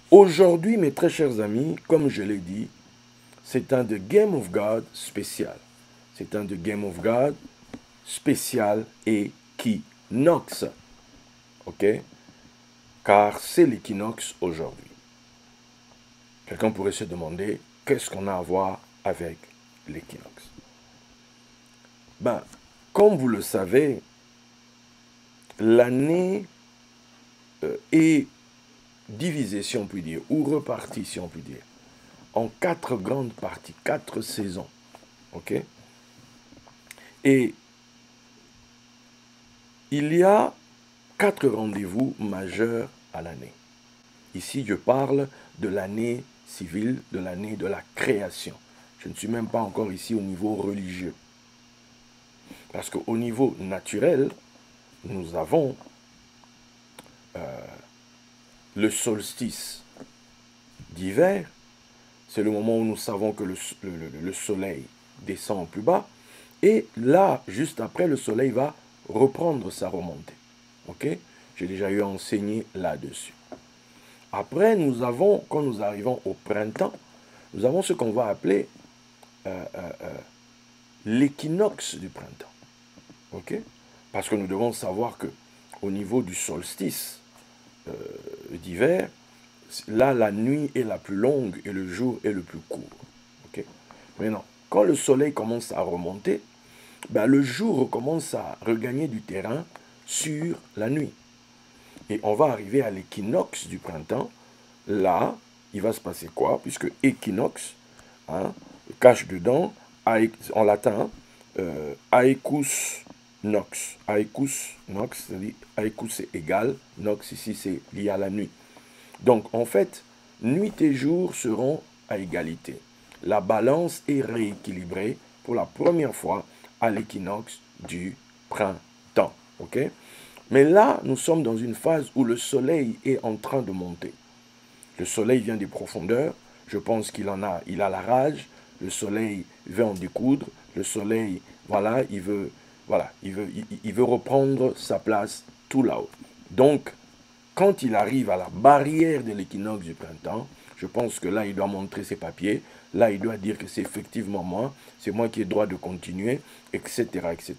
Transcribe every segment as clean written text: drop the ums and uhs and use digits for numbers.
Aujourd'hui, mes très chers amis, comme je l'ai dit, c'est un de Game of God spécial. C'est un de Game of God spécial équinoxe. OK? Car c'est l'équinoxe aujourd'hui. Quelqu'un pourrait se demander, qu'est-ce qu'on a à voir avec l'équinoxe? Ben, comme vous le savez, l'année est divisée, si on peut dire, ou repartie, si on peut dire, en 4 grandes parties, 4 saisons. OK? Et il y a 4 rendez-vous majeurs à l'année. Ici, je parle de l'année civile, de l'année de la création. Je ne suis même pas encore ici au niveau religieux. Parce qu'au niveau naturel, nous avons le solstice d'hiver. C'est le moment où nous savons que le soleil descend au plus bas. Et là, juste après, le soleil va reprendre sa remontée. OK? J'ai déjà eu à enseigner là-dessus. Après, nous avons, quand nous arrivons au printemps, nous avons ce qu'on va appeler l'équinoxe du printemps. OK? Parce que nous devons savoir que au niveau du solstice d'hiver, là, la nuit est la plus longue et le jour est le plus court. OK? Maintenant, quand le soleil commence à remonter, ben, le jour commence à regagner du terrain sur la nuit. Et on va arriver à l'équinoxe du printemps. Là, il va se passer quoi? Puisque équinoxe, hein, cache dedans, en latin, aecus nox. Aecus nox, c'est-à-dire aecus c'est égal, nox ici c'est lié à la nuit. Donc en fait, nuit et jour seront à égalité. La balance est rééquilibrée pour la première fois à l'équinoxe du printemps. OK? Mais là, nous sommes dans une phase où le soleil est en train de monter. Le soleil vient des profondeurs. Je pense qu'il a la rage. Le soleil veut en découdre. Le soleil, voilà, il veut reprendre sa place tout là-haut. Donc, quand il arrive à la barrière de l'équinoxe du printemps, je pense que là, il doit montrer ses papiers. Là, il doit dire que c'est effectivement moi. C'est moi qui ai droit de continuer, etc., etc.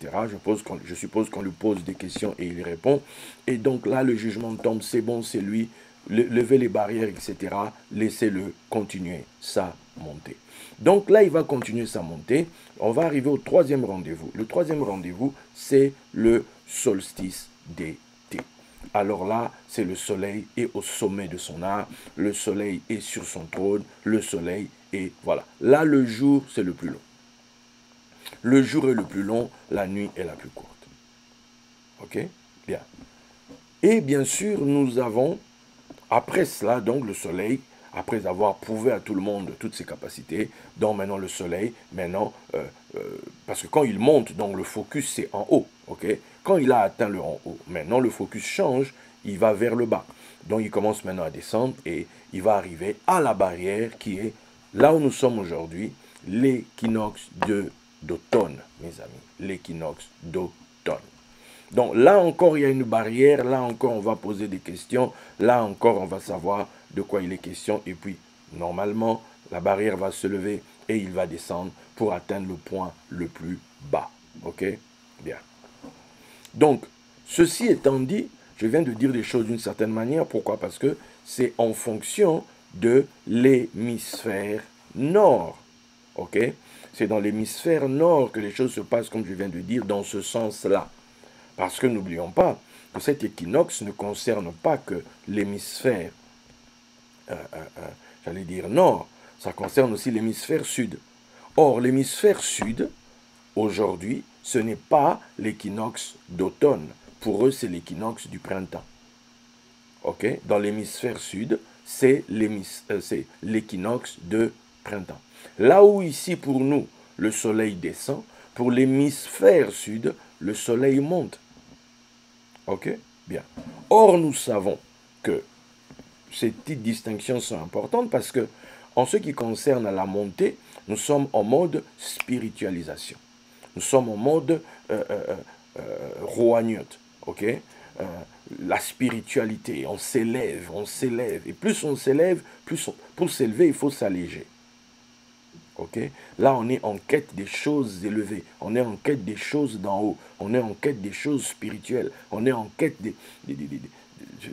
Je suppose qu'on lui pose des questions et il répond. Et donc là, le jugement tombe. C'est bon, c'est lui. Levez les barrières, etc. Laissez-le continuer sa montée. Donc là, il va continuer sa montée. On va arriver au troisième rendez-vous. Le troisième rendez-vous, c'est le solstice d'été. Alors là, c'est le soleil est au sommet de son art, le soleil est sur son trône, le soleil est, voilà. Là, le jour, c'est le plus long. Le jour est le plus long, la nuit est la plus courte. OK? Bien. Et bien sûr, nous avons, après cela, donc le soleil, après avoir prouvé à tout le monde toutes ses capacités, donc maintenant le soleil, maintenant, parce que quand il monte, donc le focus c'est en haut, ok? Quand il a atteint le en haut, maintenant le focus change, il va vers le bas. Donc il commence maintenant à descendre et il va arriver à la barrière qui est là où nous sommes aujourd'hui, l'équinoxe d'automne, mes amis, l'équinoxe d'automne. Donc là encore, il y a une barrière, là encore, on va poser des questions, là encore, on va savoir de quoi il est question. Et puis, normalement, la barrière va se lever et il va descendre pour atteindre le point le plus bas. OK? Bien. Donc, ceci étant dit, je viens de dire des choses d'une certaine manière. Pourquoi? Parce que c'est en fonction de l'hémisphère nord. OK? C'est dans l'hémisphère nord que les choses se passent, comme je viens de dire, dans ce sens-là. Parce que n'oublions pas que cet équinoxe ne concerne pas que l'hémisphère, j'allais dire nord, ça concerne aussi l'hémisphère sud. Or, l'hémisphère sud, aujourd'hui, ce n'est pas l'équinoxe d'automne. Pour eux, c'est l'équinoxe du printemps. OK? Dans l'hémisphère sud, c'est l'équinoxe de printemps. Là où ici, pour nous, le soleil descend, pour l'hémisphère sud, le soleil monte. OK? Bien. Or, nous savons que ces petites distinctions sont importantes parce que, en ce qui concerne la montée, nous sommes en mode spiritualisation. Nous sommes en mode roagnote. OK? la spiritualité. On s'élève, on s'élève. Et plus on s'élève, pour s'élever, il faut s'alléger. Ok? Là, on est en quête des choses élevées. On est en quête des choses d'en haut. On est en quête des choses spirituelles. On est en quête de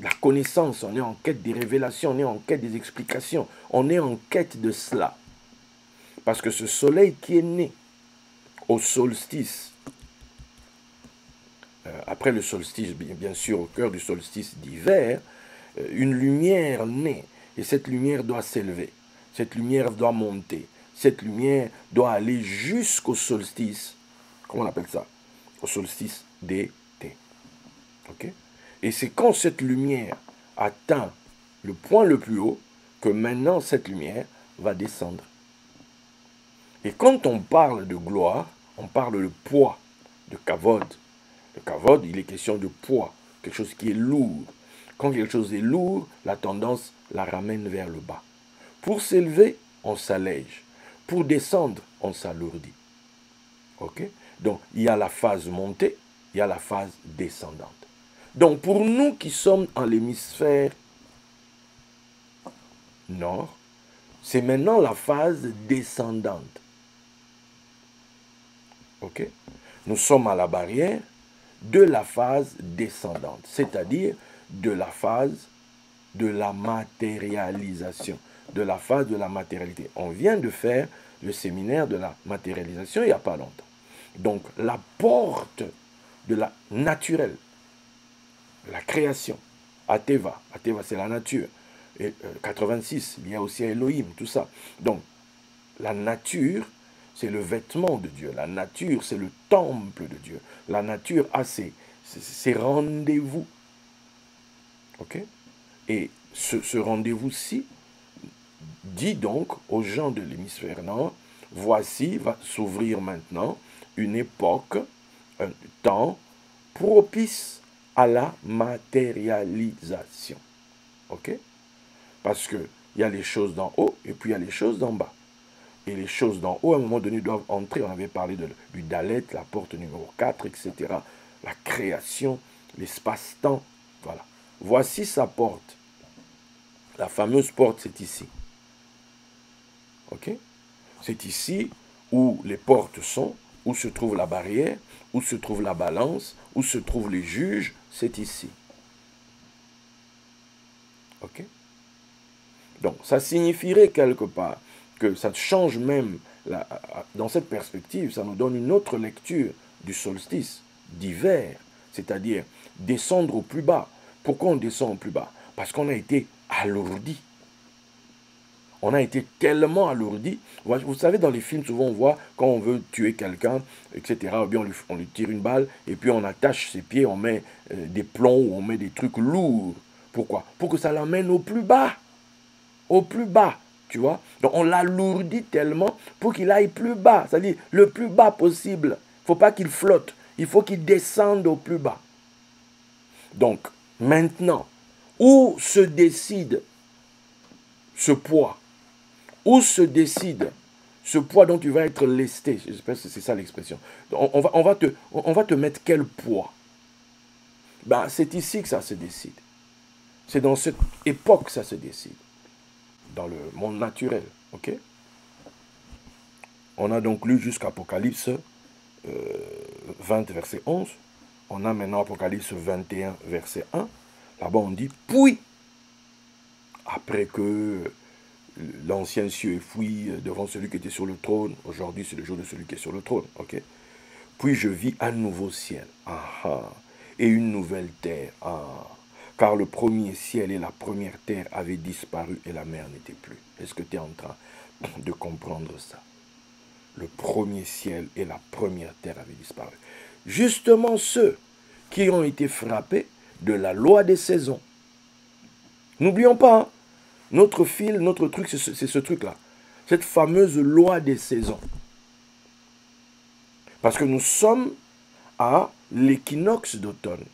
la connaissance. On est en quête des révélations. On est en quête des explications. On est en quête de cela. Parce que ce soleil qui est né au solstice, après le solstice, bien sûr, au cœur du solstice d'hiver, une lumière naît. Et cette lumière doit s'élever. Cette lumière doit monter. Cette lumière doit aller jusqu'au solstice. Comment on appelle ça? Au solstice d'été. Ok? Et c'est quand cette lumière atteint le point le plus haut que maintenant cette lumière va descendre. Et quand on parle de gloire, on parle de poids, de kavod. Le kavod, il est question de poids, quelque chose qui est lourd. Quand quelque chose est lourd, la tendance la ramène vers le bas. Pour s'élever, on s'allège. Pour descendre, on s'alourdit. Ok? Donc, il y a la phase montée, il y a la phase descendante. Donc, pour nous qui sommes en l'hémisphère nord, c'est maintenant la phase descendante. Ok? Nous sommes à la barrière de la phase descendante, c'est-à-dire de la phase de la matérialisation, de la phase de la matérialité. On vient de faire le séminaire de la matérialisation il n'y a pas longtemps. Donc la porte de la naturelle, la création, Ateva c'est la nature, et 86, il y a aussi Elohim, tout ça. Donc la nature, c'est le vêtement de Dieu, la nature, c'est le temple de Dieu, la nature a ses rendez-vous. Ok? Et ce rendez-vous-ci dit donc aux gens de l'hémisphère nord, voici, va s'ouvrir maintenant une époque, un temps propice à la matérialisation. Ok? Parce qu'il y a les choses d'en haut et puis il y a les choses d'en bas. Et les choses d'en haut, à un moment donné, doivent entrer. On avait parlé du Dalet, la porte numéro 4, etc. La création, l'espace-temps. Voilà. Voici sa porte. La fameuse porte, c'est ici. Ok? C'est ici où les portes sont, où se trouve la barrière, où se trouve la balance, où se trouvent les juges. C'est ici. Ok? Donc, ça signifierait quelque part que ça change même, dans cette perspective, ça nous donne une autre lecture du solstice d'hiver, c'est-à-dire descendre au plus bas. Pourquoi on descend au plus bas? Parce qu'on a été alourdi. On a été tellement alourdi. Vous savez, dans les films, souvent on voit quand on veut tuer quelqu'un, etc., ou bien on lui tire une balle, et puis on attache ses pieds, on met des plombs, ou on met des trucs lourds. Pourquoi? Pour que ça l'emmène au plus bas. Au plus bas, tu vois. Donc on l'alourdit tellement pour qu'il aille plus bas, c'est-à-dire le plus bas possible. Il ne faut pas qu'il flotte, il faut qu'il descende au plus bas. Donc maintenant, où se décide ce poids? Où se décide ce poids dont tu vas être lesté? J'espère que c'est ça l'expression. On va te mettre quel poids? Ben, c'est ici que ça se décide. C'est dans cette époque que ça se décide. Dans le monde naturel. Ok? On a donc lu jusqu'à Apocalypse 20, verset 11. On a maintenant Apocalypse 21, verset 1. Là-bas, on dit, puis, après que l'ancien cieux est fui devant celui qui était sur le trône, aujourd'hui c'est le jour de celui qui est sur le trône. Ok? Puis je vis un nouveau ciel. Et une nouvelle terre. Car le premier ciel et la première terre avaient disparu et la mer n'était plus. Est-ce que tu es en train de comprendre ça? Le premier ciel et la première terre avaient disparu. Justement ceux qui ont été frappés de la loi des saisons. N'oublions pas, hein, notre fil, notre truc, c'est ce truc-là. Cette fameuse loi des saisons. Parce que nous sommes à l'équinoxe d'automne.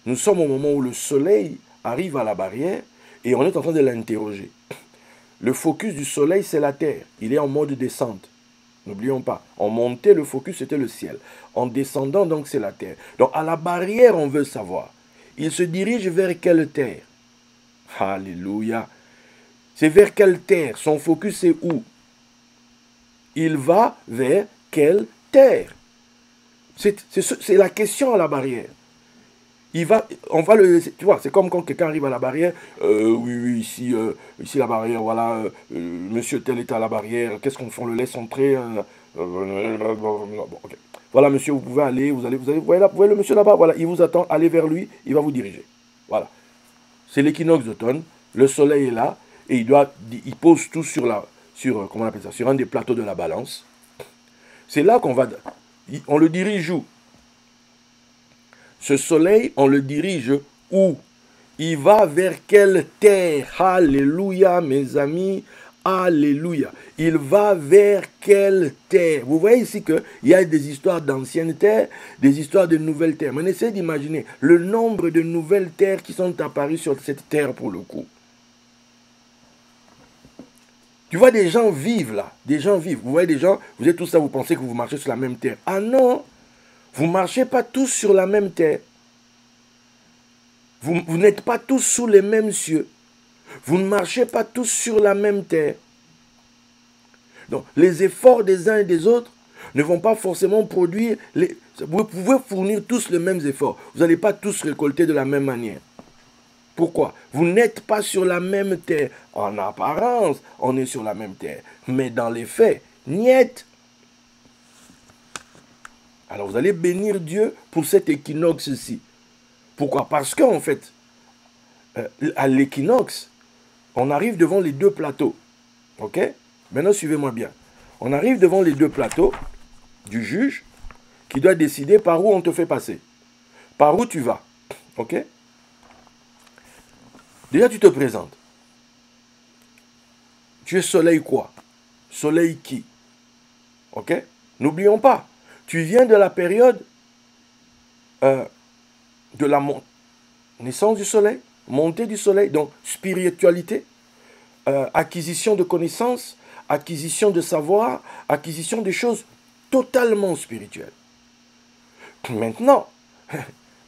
Nous sommes au moment où le soleil arrive à la barrière et on est en train de l'interroger. Le focus du soleil, c'est la terre. Il est en mode descente. N'oublions pas. En montée, le focus, c'était le ciel. En descendant, donc, c'est la terre. Donc, à la barrière, on veut savoir. il se dirige vers quelle terre? Alléluia. C'est vers quelle terre? Son focus c'est où? Il va vers quelle terre? C'est la question à la barrière. On va le laisser, tu vois, c'est comme quand quelqu'un arrive à la barrière, oui, ici la barrière, voilà, monsieur tel est à la barrière, qu'est-ce qu'on fait? On le laisse entrer. Bon, ok. Voilà, monsieur, vous pouvez aller, vous voyez le monsieur là-bas, voilà, il vous attend, allez vers lui, il va vous diriger. Voilà. C'est l'équinoxe d'automne, le soleil est là, et il pose tout comment on appelle ça, sur un des plateaux de la balance. C'est là on le dirige où? Ce soleil, on le dirige où? Il va vers quelle terre? Alléluia, mes amis. Alléluia. Il va vers quelle terre? Vous voyez ici qu'il y a des histoires d'anciennes terres, des histoires de nouvelles terres. Mais on essaie d'imaginer le nombre de nouvelles terres qui sont apparues sur cette terre pour le coup. Tu vois des gens vivent là. Des gens vivent. Vous voyez des gens, vous êtes tous là, vous pensez que vous marchez sur la même terre. Ah non! Vous ne marchez pas tous sur la même terre. Vous n'êtes pas tous sous les mêmes cieux. Vous ne marchez pas tous sur la même terre. Donc, les efforts des uns et des autres ne vont pas forcément produire... Vous pouvez fournir tous les mêmes efforts. Vous n'allez pas tous récolter de la même manière. Pourquoi? Vous n'êtes pas sur la même terre. En apparence, on est sur la même terre. Mais dans les faits, niet. Alors vous allez bénir Dieu pour cet équinoxe-ci. Pourquoi? Parce qu'en fait, à l'équinoxe, on arrive devant les deux plateaux. Ok? Maintenant, suivez-moi bien. On arrive devant les deux plateaux du juge qui doit décider par où on te fait passer. Par où tu vas. Ok? Déjà, tu te présentes. Tu es soleil quoi? Soleil qui? Ok? N'oublions pas. Tu viens de la période de la naissance du soleil, montée du soleil, donc spiritualité, acquisition de connaissances, acquisition de savoir, acquisition de choses totalement spirituelles. Maintenant,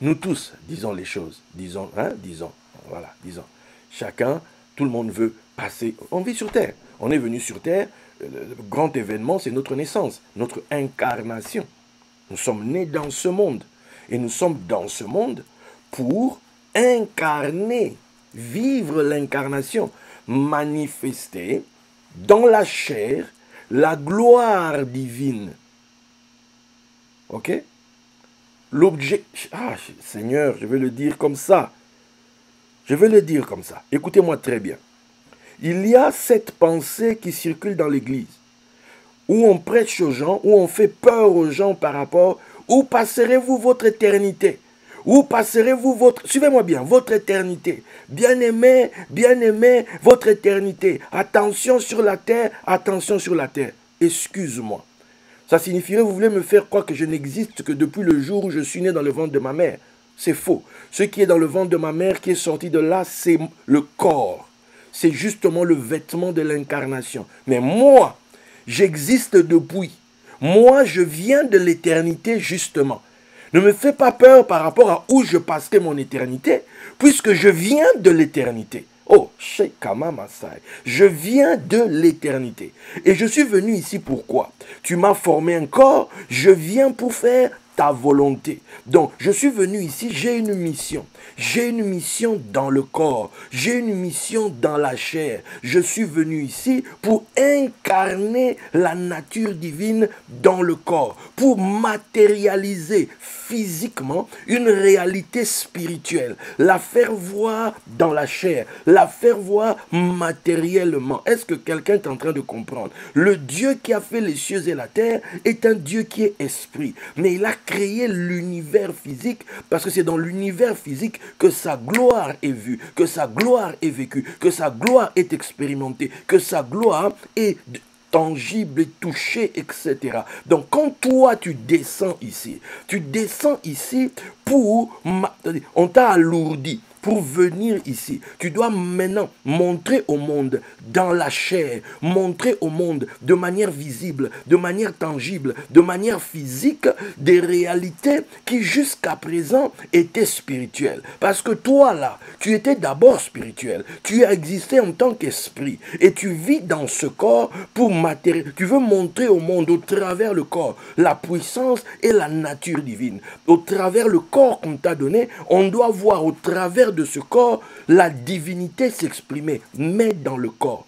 nous tous, disons les choses, disons, voilà, disons. Chacun, tout le monde veut passer, on vit sur Terre. On est venu sur Terre, le grand événement, c'est notre naissance, notre incarnation. Nous sommes nés dans ce monde. Et nous sommes dans ce monde pour incarner, vivre l'incarnation, manifester dans la chair la gloire divine. Ok? L'objet... Ah, Seigneur, je vais le dire comme ça. Je vais le dire comme ça. Écoutez-moi très bien. Il y a cette pensée qui circule dans l'Église, où on prêche aux gens, où on fait peur aux gens par rapport, où passerez-vous votre éternité? Où passerez-vous votre... Suivez-moi bien, votre éternité. Bien-aimé, votre éternité. Attention sur la terre, attention sur la terre. Excuse-moi. Ça signifierait, vous voulez me faire croire que je n'existe que depuis le jour où je suis né dans le ventre de ma mère. C'est faux. Ce qui est dans le ventre de ma mère, qui est sorti de là, c'est le corps. C'est justement le vêtement de l'incarnation. Mais moi, j'existe depuis. Moi, je viens de l'éternité, justement. Ne me fais pas peur par rapport à où je passerai mon éternité, puisque je viens de l'éternité. Oh, Sheikama Masai, je viens de l'éternité. Et je suis venu ici pourquoi? Tu m'as formé un corps, je viens pour faire ta volonté. Donc, je suis venu ici, j'ai une mission. J'ai une mission dans le corps. J'ai une mission dans la chair. Je suis venu ici pour incarner la nature divine dans le corps. Pour matérialiser physiquement une réalité spirituelle. La faire voir dans la chair. La faire voir matériellement. Est-ce que quelqu'un est en train de comprendre? Le Dieu qui a fait les cieux et la terre est un Dieu qui est esprit. Mais il a créé l'univers physique parce que c'est dans l'univers physique que sa gloire est vue, que sa gloire est vécue, que sa gloire est expérimentée, que sa gloire est tangible, touchée, etc. Donc quand toi tu descends ici pour... On t'a alourdi. pour venir ici. Tu dois maintenant montrer au monde dans la chair, montrer au monde de manière visible, de manière tangible, de manière physique, des réalités qui jusqu'à présent étaient spirituelles. Parce que toi là, tu étais d'abord spirituel. Tu as existé en tant qu'esprit et tu vis dans ce corps pour matériel. Tu veux montrer au monde au travers le corps la puissance et la nature divine. Au travers le corps qu'on t'a donné, on doit voir au travers de ce corps la divinité s'exprimer, mais dans le corps,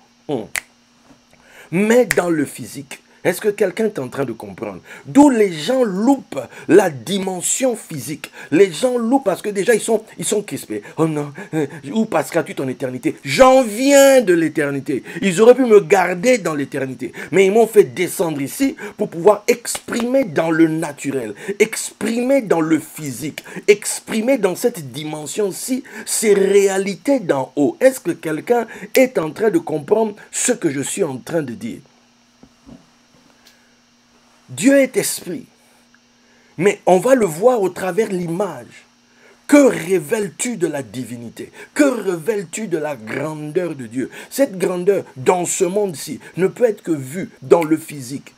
mais dans le physique. Est-ce que quelqu'un est en train de comprendre? D'où les gens loupent la dimension physique. Les gens loupent parce que déjà ils sont crispés. Oh non, où passeras-tu ton éternité? J'en viens de l'éternité. Ils auraient pu me garder dans l'éternité. Mais ils m'ont fait descendre ici pour pouvoir exprimer dans le naturel, exprimer dans le physique, exprimer dans cette dimension-ci ces réalités d'en haut. Est-ce que quelqu'un est en train de comprendre ce que je suis en train de dire? Dieu est esprit, mais on va le voir au travers l'image. Que révèles-tu de la divinité? Que révèles-tu de la grandeur de Dieu? Cette grandeur, dans ce monde-ci, ne peut être que vue dans le physique.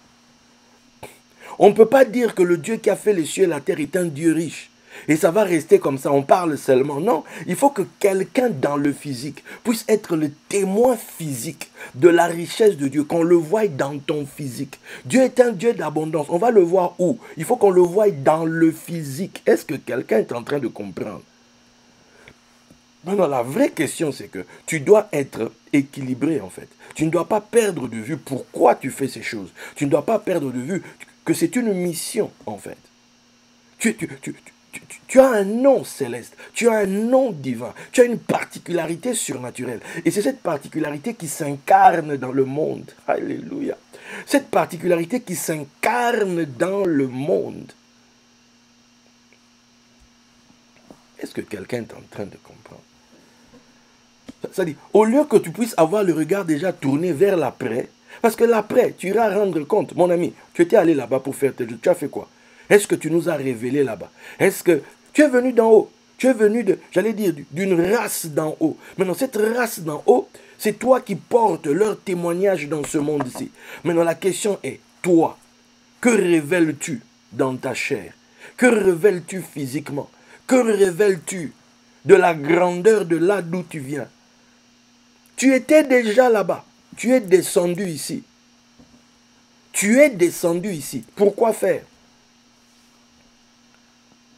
On ne peut pas dire que le Dieu qui a fait les cieux et la terre est un Dieu riche. Et ça va rester comme ça, on parle seulement. Non, il faut que quelqu'un dans le physique puisse être le témoin physique de la richesse de Dieu, qu'on le voie dans ton physique. Dieu est un Dieu d'abondance. On va le voir où? Il faut qu'on le voie dans le physique. Est-ce que quelqu'un est en train de comprendre? Non, la vraie question, c'est que tu dois être équilibré, en fait. Tu ne dois pas perdre de vue pourquoi tu fais ces choses. Tu ne dois pas perdre de vue que c'est une mission, en fait. Tu as un nom céleste, tu as un nom divin, tu as une particularité surnaturelle. Et c'est cette particularité qui s'incarne dans le monde. Alléluia. Cette particularité qui s'incarne dans le monde. Est-ce que quelqu'un est en train de comprendre? C'est-à-dire, au lieu que tu puisses avoir le regard déjà tourné vers l'après, parce que l'après, tu iras rendre compte. Mon ami, tu étais allé là-bas pour faire tes jeux, tu as fait quoi? Est-ce que tu nous as révélé là-bas? Est-ce que tu es venu d'en haut? Tu es venu j'allais dire, d'une race d'en haut. Maintenant, cette race d'en haut, c'est toi qui portes leur témoignage dans ce monde-ci. Maintenant, la question est, toi, que révèles-tu dans ta chair? Que révèles-tu physiquement? Que révèles-tu de la grandeur de là d'où tu viens? Tu étais déjà là-bas. Tu es descendu ici. Tu es descendu ici. Pourquoi faire?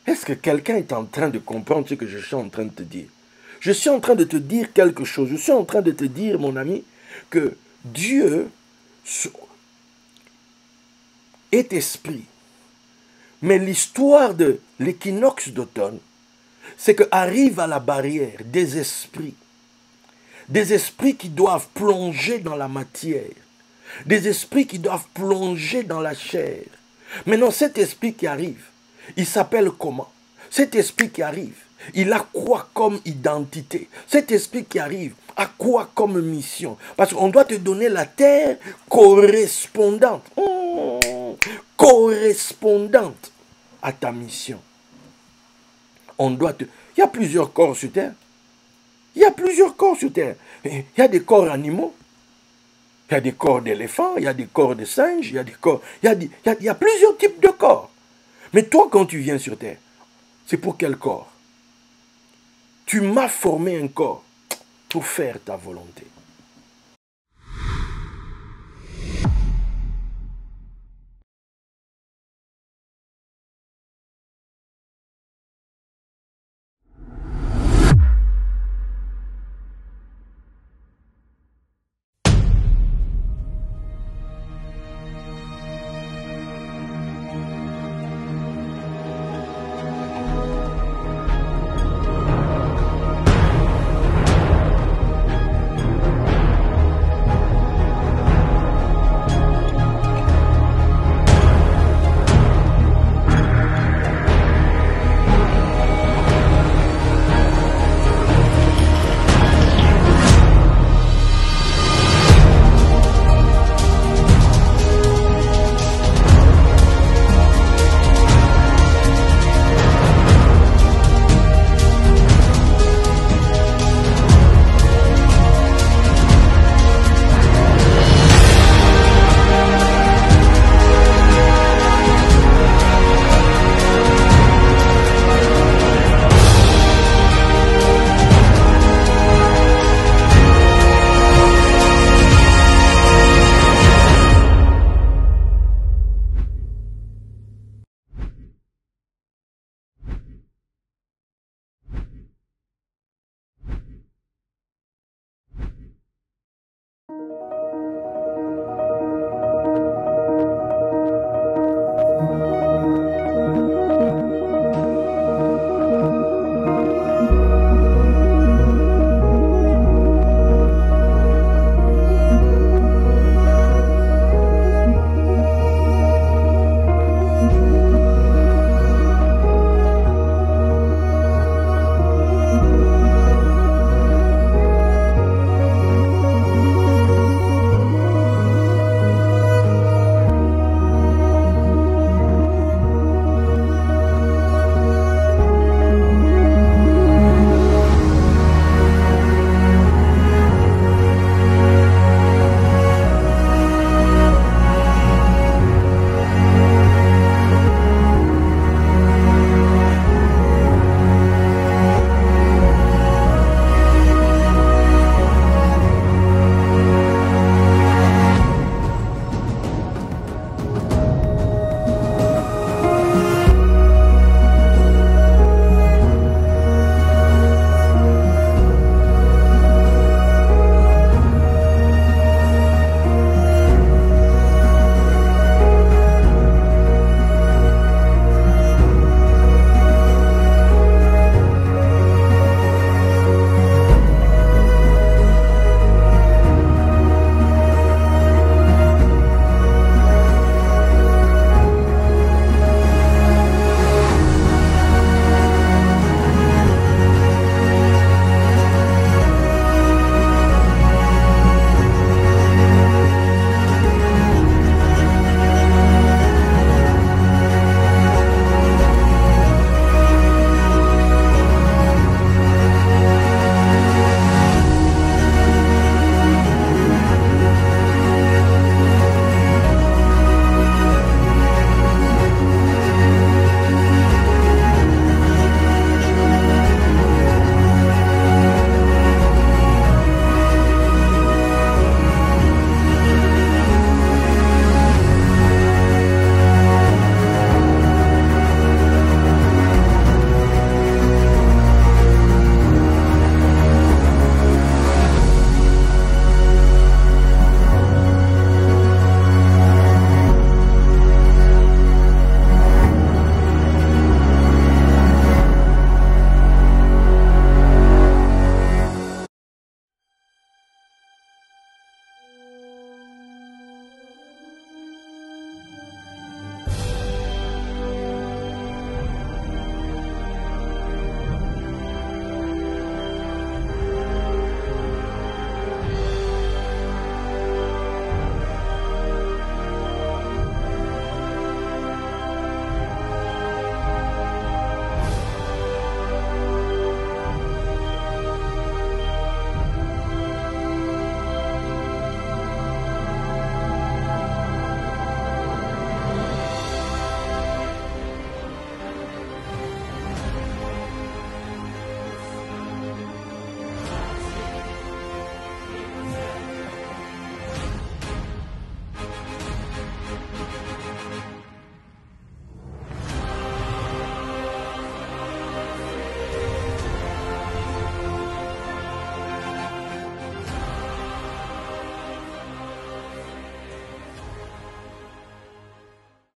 Est-ce que quelqu'un est en train de comprendre ce que je suis en train de te dire? Je suis en train de te dire quelque chose. Je suis en train de te dire, mon ami, que Dieu est esprit. Mais l'histoire de l'équinoxe d'automne, c'est qu'arrive à la barrière des esprits. Des esprits qui doivent plonger dans la matière. Des esprits qui doivent plonger dans la chair. Maintenant, cet esprit qui arrive, il s'appelle comment? Cet esprit qui arrive, il a quoi comme identité? Cet esprit qui arrive a quoi comme mission? Parce qu'on doit te donner la terre correspondante. Correspondante à ta mission. On doit te... Il y a plusieurs corps sur terre. Il y a plusieurs corps sur terre. Il y a des corps animaux. Il y a des corps d'éléphants, il y a des corps de singes, il y a des corps... il y a plusieurs types de corps. Mais toi, quand tu viens sur terre, c'est pour quel corps? Tu m'as formé un corps pour faire ta volonté.